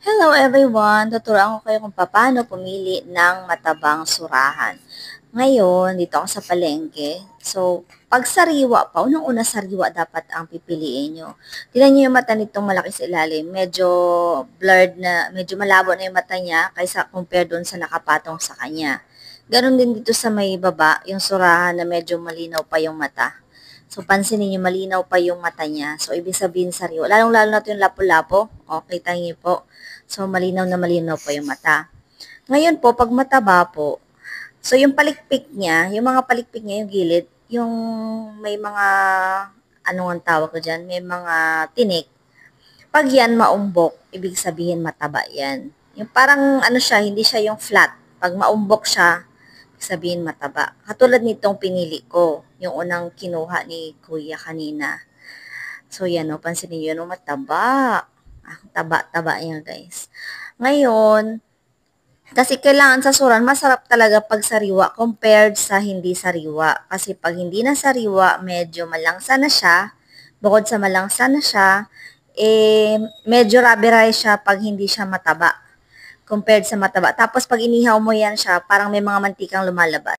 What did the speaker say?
Hello everyone! Tuturuan ko kayo kung paano pumili ng matabang surahan. Ngayon, dito ako sa palengke. So, pag sariwa pa, unang-una sariwa dapat ang pipiliin nyo. Tignan nyo yung mata nitong malaki sa ilalim. Medyo blurred na, medyo malabo na yung mata niya kaysa compare doon sa nakapatong sa kanya. Ganon din dito sa may baba, yung surahan na medyo malinaw pa yung mata. So, pansinin niyo, malinaw pa yung mata niya. So, ibig sabihin sariwa. Lalong-lalo na ito yung lapo-lapo. O, kita niyo po. So, malinaw na malinaw pa yung mata. Ngayon po, pag mataba po, so yung palikpik niya, yung mga palikpik niya, yung gilid, yung may mga, ano ang tawag ko dyan, may mga tinik. Pag yan maumbok, ibig sabihin mataba yan. Yung parang ano siya, hindi siya yung flat. Pag maumbok siya, ibig sabihin mataba. Katulad nitong pinili ko, yung unang kinuha ni Kuya kanina. So yan o, pansinin nyo, no, mataba. Taba-taba yan guys. Ngayon, kasi kailangan sa suran, masarap talaga pag sariwa compared sa hindi sariwa. Kasi pag hindi na sariwa, medyo malangsa na siya. Bukod sa malangsa na siya, medyo rubbery siya pag hindi siya mataba compared sa mataba. Tapos pag inihaw mo yan siya, parang may mga mantikang lumalabas.